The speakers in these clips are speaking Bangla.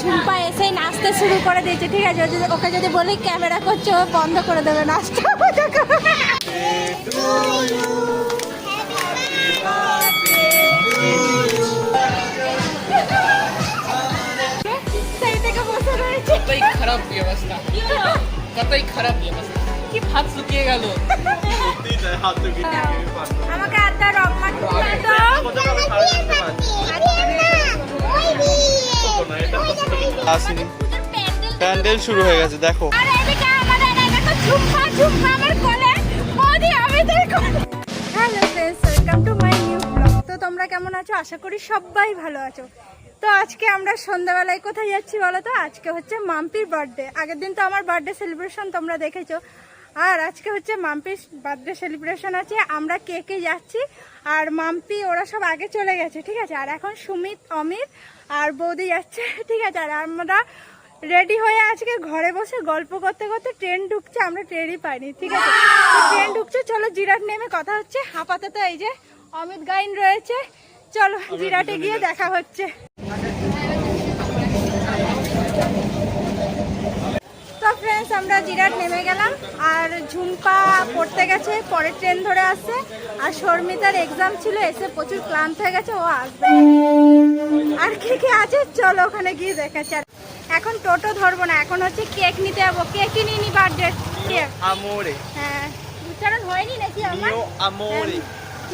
ঝুম্পা এসেই নাচতে শুরু করে দিয়েছে, ঠিক আছে? ওকে যদি বলি ক্যামেরা করছে, ও বন্ধ করে দেবে নাচটা। সেই থেকে বসে রয়েছে। কতই খারাপ ব্যবস্থা, কতই খারাপ ব্যবস্থা, কি হাত শুকিয়ে গেল। আমাকে আড্ডা রক মারতে আসেনি, প্যান্ডেল শুরু হয়ে গেছে দেখো। আর এদিকে আমাদের দেখো ঝুম্পা ঝুম্পা আমার কোলে, মোদি আমাদের কোলে। Hello friends, welcome to my new blog. তো তোমরা কেমন আছো? আশা করি সবাই ভালো আছো। তো আজকে আমরা সন্ধ্যাবেলায় কোথায় যাচ্ছি বলো তো? আজকে হচ্ছে মাম্পির বার্থডে। আগের দিন তো আমার বার্থডে সেলিব্রেশন তোমরা দেখেছো, আর আজকে হচ্ছে মাম্পির বার্থডে সেলিব্রেশন আছে। আমরা কেকে যাচ্ছি, আর মাম্পি ওরা সব আগে চলে গেছে, ঠিক আছে? আর এখন সুমিত, অমিত আর বৌদি যাচ্ছে, ঠিক আছে? আর আমরা রেডি হয়ে আজকে ঘরে বসে গল্প করতে করতে ট্রেন ঢুকছে, আমরা ট্রেনই পাইনি, ঠিক আছে? তো ট্রেন ঢুকছে, চলো জিরাট নেমে কথা হচ্ছে। আপাতত এই যে অমিত গাইন রয়েছে, চলো জিরাটে গিয়ে দেখা হচ্ছে। তো ফ্রেন্ডস, আমরা জিরাট নেমে গেলাম, আর ঝুম্পা পড়তে গেছে, পরের ট্রেন ধরে আসছে। আর শর্মিতার এক্সাম ছিল, এসে প্রচুর ক্লান্ত হয়ে গেছে, ও আসবে। আর কে কে আছে চলো ওখানে গিয়ে দেখাচ্ছি। এখন টোটো ধরবো না, এখন হচ্ছে কেক নিতে যাবো। কেকই নিয়ে নি, বার্থডে কেক। আমোরে, হ্যাঁ, উচ্চারণ হয়নি নাকি আমার? নিও আমোরে,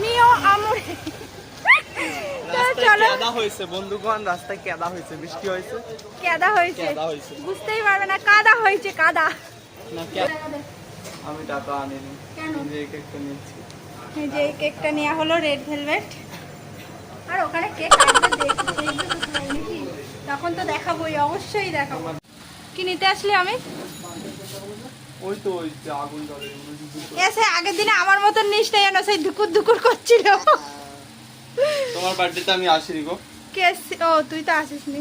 নিও আমোরে। চলো, কেদা হয়েছে বন্ধুগণ, রাস্তায় কেদা হয়েছে, বৃষ্টি হয়েছে, কেদা হয়েছে, কেদা হয়েছে, বুঝতেই পারবে না, কাদা হয়েছে, কাদা। না আমি টাকা আনিনি, যে কেকটা নিচ্ছি। এই যে এই কেকটা নেওয়া হলো, রেড ভেলভেট। আর ওখানে কেক আসবে, দেখি তখন তো দেখাবোই, অবশ্যই দেখাবো। কি নিতে আসলি আমি? ওই তো ওই যে আগুন জ্বলে, এসে আগের দিনে আমার মতন নিচটা যেন সেই দুকুর দুকুর করছিল। তোমার বার্থডেতে আমি আসিনি গো। কে? ও তুই তো আসিসনি।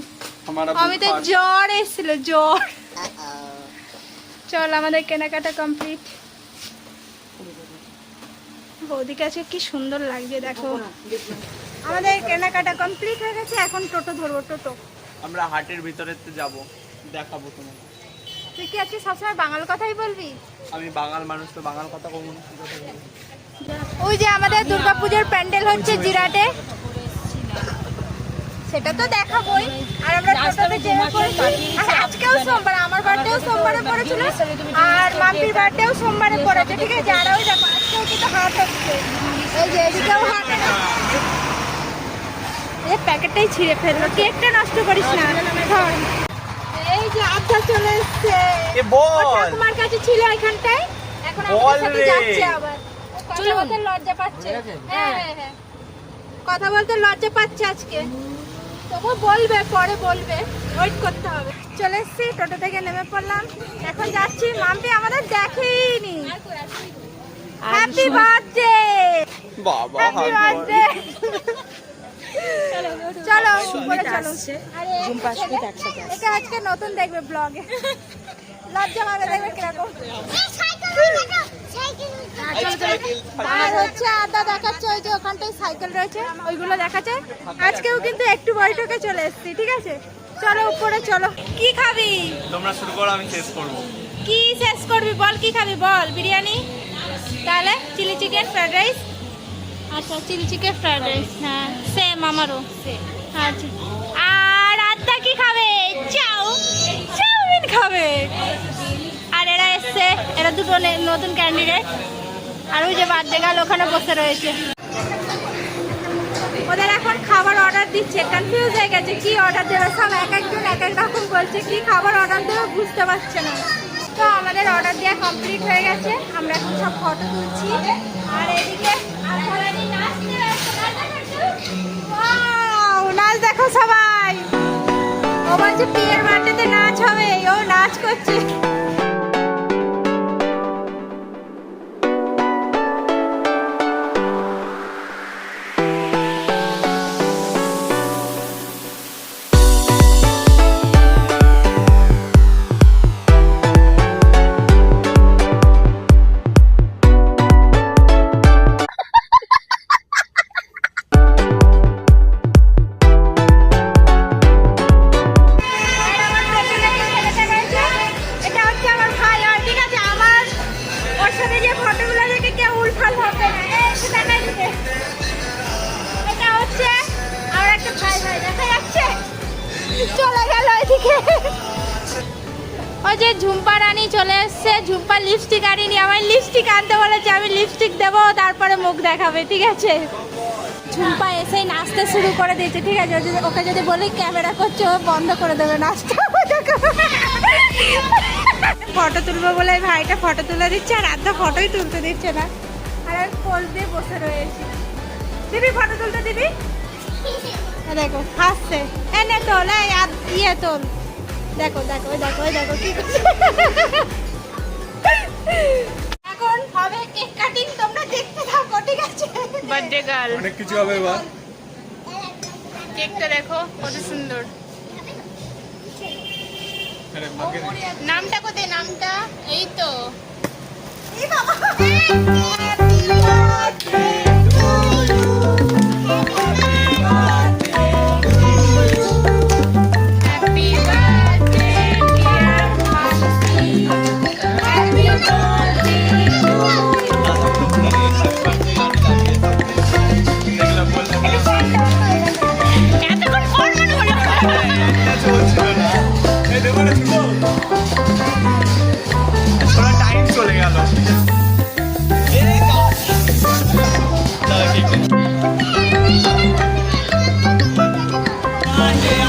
আমার আমি তো জ্বর এসেছিল, জ্বর। চল, আমাদের কেনাকাটা কমপ্লিট। বৌদিকে আজকে কি সুন্দর লাগছে দেখো। আমাদের কেনাকাটা কমপ্লিট হয়ে গেছে, এখন টোটো ধরবো, টোটো। আমরা হাটের ভিতরে যাব, দেখাবো তোমাকে। তুই কি আজকে সবসময় বাঙাল কথাই বলবি? আমি বাঙাল মানুষ, তো বাঙাল কথা কমন। ওই যে আমাদের দুর্গাপূজার প্যান্ডেল হচ্ছে জিরাটে, সেটা তো দেখাবোই। আর আমরা টোটোতে চেপে পড়েছি। আর আজকেও সোমবার, আমার বার্থডেও সোমবারে পড়েছিল, আর মাম্পির বার্থডেও সোমবারে পড়েছে, ঠিক আছে? আর ওই দেখো আজকেও কিন্তু হাট হচ্ছে, এই যে এদিকেও হাট। এই প্যাকেটটাই ছিঁড়ে ফেললো, কেকটা নষ্ট করিস না। ধর, এই যে আচ্ছা চলে এসছে। ঠাকুমার কাছে ছিল এখানটায়, এখন আমাদের সাথে যাচ্ছে আবার। কথা বলতে লজ্জা পাচ্ছে। হ্যাঁ হ্যাঁ হ্যাঁ, কথা বলতে লজ্জা পাচ্ছে আজকে, তবু বলবে, পরে বলবে, ওয়েট করতে হবে। চলে এসছি, টোটো থেকে নেমে পড়লাম, এখন যাচ্ছি। মাম্পি আমাদের দেখেইনি। হ্যাপি বার্থডে, বাবা হ্যাপি বার্থডে। চলো উপরে চলো। এটা আজকে নতুন দেখবে ব্লগে, লজ্জা পাবে, দেখবে কিরকম। আর হচ্ছে আদা দেখাচ্ছে, ওই যে ওখানটায় সাইকেল রয়েছে, ওইগুলো দেখাচ্ছে। আজকেও কিন্তু একটু বৈঠকে চলে এসেছি, ঠিক আছে? চলো উপরে চলো। কি খাবি? তোমরা শুরু করো, আমি শেষ করব। কি শেষ করবি বল, কি খাবি বল? বিরিয়ানি? তাহলে চিলি চিকেন ফ্রাইড রাইস? আচ্ছা, চিলি চিকেন ফ্রাইড রাইস। হ্যাঁ, সেম আমারও। আচ্ছা, আর আদা কি খাবে? চাউমিন খাবে। আর এরা এসছে, এরা দুটো নতুন ক্যান্ডিডেট। আর ওই যে বার্থডে গার্ল ওখানে বসে রয়েছে, ওদের এখন খাবার অর্ডার দিচ্ছে। কনফিউজ হয়ে গেছে কি অর্ডার দেবে, সব এক একজন এক এক রকম বলছে, কি খাবার অর্ডার দেবে বুঝতে পারছে না। তো আমাদের অর্ডার দেওয়া কমপ্লিট হয়ে গেছে, আমরা এখন সব ফটো তুলছি। আর এদিকে নাচ দেখো সবাই। ও বলছে বিয়ের বার্থডেতে নাচ হবে, ও নাচ করছে। এদিকে। ওই যে ঝুম্পা রানী চলে এসছে, ঝুম্পা লিপস্টিক আনিনি, আমার লিপস্টিক আনতে বলেছে, আমি লিপস্টিক দেবো তারপরে মুখ দেখাবে, ঠিক আছে। ঝুম্পা এসেই নাচতে শুরু করে দিয়েছে, ঠিক আছে। ওকে যদি বলি ক্যামেরা করছো বন্ধ করে দেবে নাচটা। ফটো তুলবো বলে ভাইটা ফটো তুলে দিচ্ছে, আর আধা ফটোই তুলতে দিচ্ছে না, আর আমি পোজ দিয়ে বসে রয়েছি। দিদি ফটো তুলতে, দিদি দেখো হাসছে, এনে তোল, ইয়ে তোল, দেখো দেখো দেখো দেখো কি করছে। এখন হবে কেক কাটিং, তোমরা দেখতে থাকো, ঠিক আছে। বার্থডে গার্ল, অনেক কিছু হবে এবার। কেকটা দেখো কত সুন্দর। নামটা কোথায়, নামটা এই তো। এই বাবা হ্যাপি বার্থডে ডিয়ার মাসি, হ্যাপি বার্থডে। এতক্ষণ ফোন মনে হলো। টাইম চলে গেল।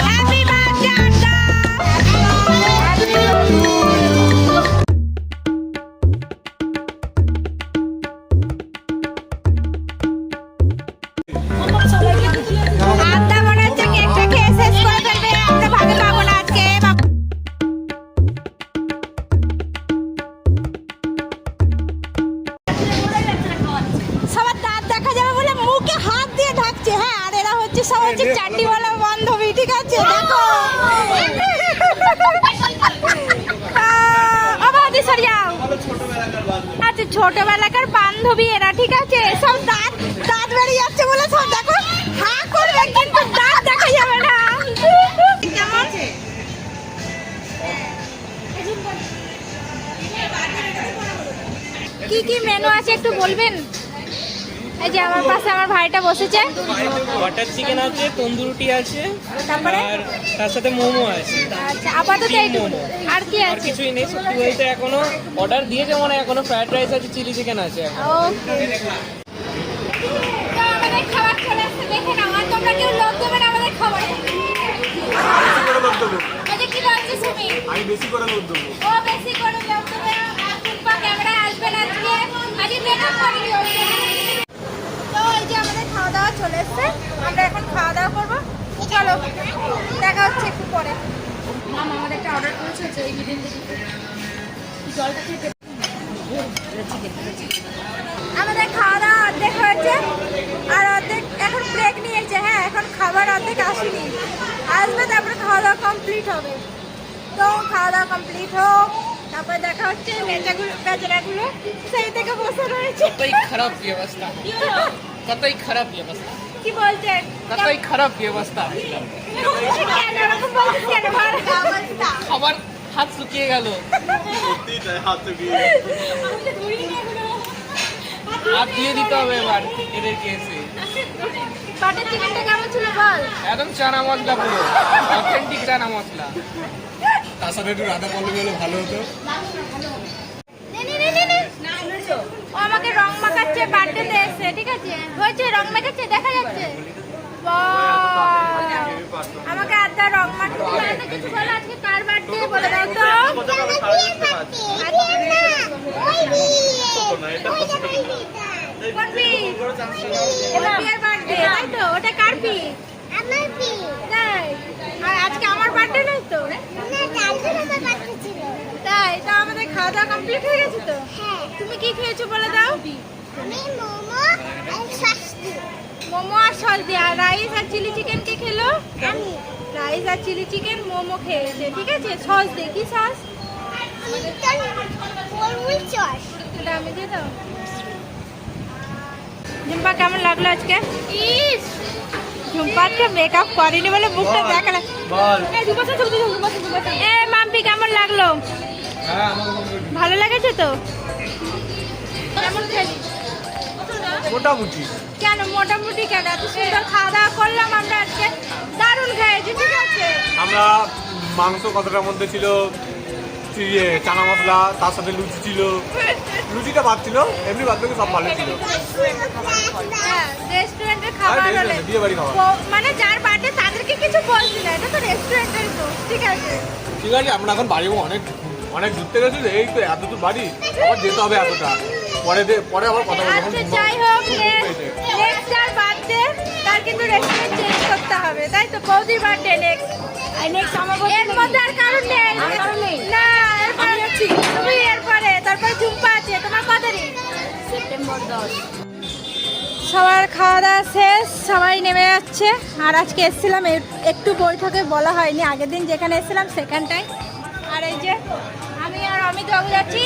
হ্যাপি বার্থডে আড্ডা, মনে হচ্ছে কেকটা খেয়ে শেষ করে ফেলবে, আমরা ভাগে পাবো না আজকে। সবার দাঁত দেখা যাবে বলে মুখে হাত দিয়ে ঢাকছে, হ্যাঁ। আর এরা হচ্ছে সব হচ্ছে চাটিওয়ালা বান্ধবী, ঠিক আছে, দেখো। আবাদি সরিয়াও। আচ্ছা ছোটবেলাকার বান্ধবী এরা, ঠিক আছে। সব দাঁত দাঁত বেরিয়ে যাচ্ছে বলে সব দেখো হা করবে, কিন্তু দাঁত দেখা যাবে না। কেমন কি কি মেনু আছে একটু বলবেন? এই যে আমার পাশে আমার ভাইটা বসেছে। বাটার চিকেন আছে, তন্দুর রুটি আছে, তারপরে আর তার সাথে মোমো আছে। আচ্ছা আপাতত এইটুকু, আর কি আর আছে? কিছুই নেই, সত্যি বলতে এখনো অর্ডার দিয়েছে, মানে এখনো ফ্রাইড রাইস আছে, চিলি চিকেন আছে এখন। ওকে, তো আমাদের খাবার চলে আসছে, দেখে নাও। আর তোমরা কেউ লোক দেবে না আমাদের খাবারে। আচ্ছা কি বলছে সুমি? আমি বেশি করে লোক দেবো। ও বেশি করে লোক দেবে, ফুটপা ক্যামেরায় আসবেন আজকে, আজকে মেকআপ করিনি ওকে। তো এই যে আমাদের খাওয়া দাওয়া চলে এসছে, আমরা এখন খাওয়া দাওয়া করবো, চলো দেখা হচ্ছে একটু পরে। মামা আমাদের একটা অর্ডার করেছে, এই বিদিন জলটা খেতে। আমাদের খাওয়া দাওয়া অর্ধেক হয়েছে, আর অর্ধেক এখন ব্রেক নিয়েছে, হ্যাঁ। এখন খাবার অর্ধেক আসেনি, আসবে, তারপরে খাওয়া দাওয়া কমপ্লিট হবে। তো খাওয়া দাওয়া কমপ্লিট হোক, তারপরে দেখা হচ্ছে। বেচারাগুলো সেই থেকে বসে রয়েছে। কতই খারাপ ব্যবস্থা, কতই খারাপ ব্যবস্থা, কি বলছেন? কতই খারাপ ব্যবস্থা। কেন এরকম বলছিস কেন? ভালো অবস্থা। খাবার হাত শুকিয়ে গেল। সত্যিই তাই, হাত চুকিয়ে। হাত দিয়ে দিতে হবে এবার এদেরকে এসে। বাটার চিকেনটা কেমন ছিল বল? একদম চানা মশলা, পুরো অথেন্টিক চানা মশলা। তার সাথে একটু রাধা পল্লবী হলে ভালো হতো। ও আমাকে রং মাখাচ্ছে, বার্থডেতে এসে, ঠিক আছে। হয়েছে, রং মাখাচ্ছে, দেখা যাচ্ছে। বাহ! আমাকে আধা রং মাখাচ্ছে। কিছু বলো, আজকে কার বার্থডে বলে দাও তো। কোন পিস? এটা বিয়ের বার্থডে, তাই তো? ওটা কার পিস? তাই? আর আজকে আমার বার্থডে নয় তো? তাই? তো আমাদের খাওয়া দাওয়া কমপ্লিট হয়ে গেছে তো? তুমি কি খেয়েছো বলে দাও। মোমো আর সস দিয়ে। আর রাইস আর চিলি চিকেন কে খেলো? রাইস আর চিলি চিকেন, মোমো খেয়েছে, ঠিক আছে। সস দিয়ে, কি সস? এটা আমি দিয়ে দাও। ঝুম্পা কেমন লাগলো আজকে? ঝুম্পা আজকে মেকআপ করেনি বলে মুখটা দেখালে। বল। এ মাম্পি কেমন লাগলো? হ্যাঁ, ভালো লেগেছে তো? কেমন খেলি? মোটামুটি। কেন মোটামুটি কেন? এত সুন্দর খাওয়া দাওয়া করলাম আমরা আজকে, দারুণ খেয়েছি, ঠিক আছে। আমরা মাংস কতটার মধ্যে ছিল চানা মশলা, তার সাথে লুচি ছিল। লুচিটা বাদ ছিল, এমনি বাদ থেকে সব ভালো ছিল। রেস্টুরেন্টের খাবার হলে বিয়ে বাড়ি খাবার মানে যার বার্থডে তাদেরকে কিছু বলছি না, এটা তো রেস্টুরেন্টের তো ঠিক আছে। ঠিক আছে, আমরা এখন বাড়ি অনেক অনেক ঘুরতে গেছি, এই তো এত দূর বাড়ি, আবার যেতে হবে এতটা। পরে আবার কথা বলবো। আচ্ছা যাই হোক, নেক্সট যার বার্থডে তার কিন্তু রেস্টুরেন্ট চেঞ্জ করতে হবে, তাই তো? বৌদির বার্থডে নেক্সট এর মধ্যে আর কারণ নেই না, আমি আছি তুমি এরপরে, তারপরে ঝুম্পা আছে। তোমার কত তারিখ? সেপ্টেম্বর 10। সবার খাওয়া দাওয়া শেষ, সবাই নেমে যাচ্ছে। আর আজকে এসেছিলাম একটু বৈঠকে, বলা হয়নি আগের দিন যেখানে এসেছিলাম সেখানটায়। আর এই যে আমি আর অমিত বাবু যাচ্ছি।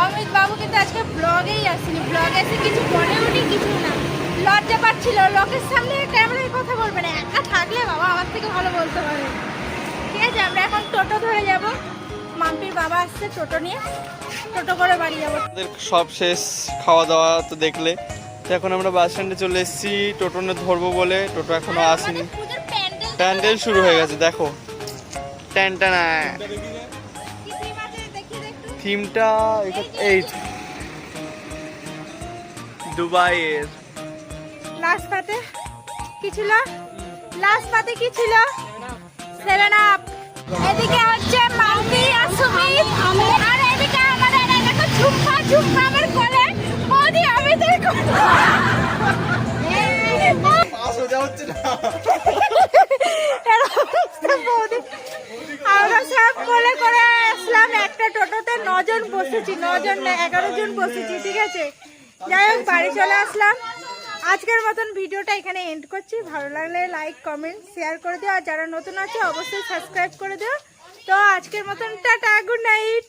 অমিত বাবু কিন্তু আজকে ব্লগেই আসেনি, ব্লগে এসে কিছু বলেওনি, কিছু না, লজ্জা পাচ্ছিল। লোকের সামনে ক্যামেরায় কথা বলবে না, একা থাকলে বাবা আমার থেকে ভালো বলতে পারে। ঠিক আছে, আমরা এখন টোটো ধরে যাব। মাম্পির বাবা আসছে টোটো নিয়ে, টোটো করে বাড়ি যাবো। আমাদের সব শেষ খাওয়া দাওয়া তো দেখলে। তো এখন আমরা বাস স্ট্যান্ডে চলে এসেছি টোটো ধরবো বলে। টোটো এখনো আসেনি, পুজোর প্যান্ডেল প্যান্ডেল শুরু হয়ে গেছে দেখো। ট্যানটানা থিমটা এই দুবাইয়ের। লাস্ট পাতে কি ছিল? লাস্ট পাতে কি ছিল? 7 আপ। এদিকে হচ্ছে মাম্পি আর সুমিত, আর এদিকে আমাদের দেখো ঝুম্পা, ঝুম্পা আমার কোলে, বৌদি অমিতের কোলে। বৌদি আমরা সব কোলে করে আসলাম। একটা টোটোতে 9 জন বসেছি, 9 জন না 11 জন বসেছি, ঠিক আছে। যাই হোক, বাড়ি চলে আসলাম। আজকের মতন ভিডিওটা এখানে এন্ড করছি। ভালো লাগলে লাইক, কমেন্ট, শেয়ার করে দিও। আর যারা নতুন আছে অবশ্যই সাবস্ক্রাইব করে দিও। তো আজকের মতন টাটা, গুড নাইট।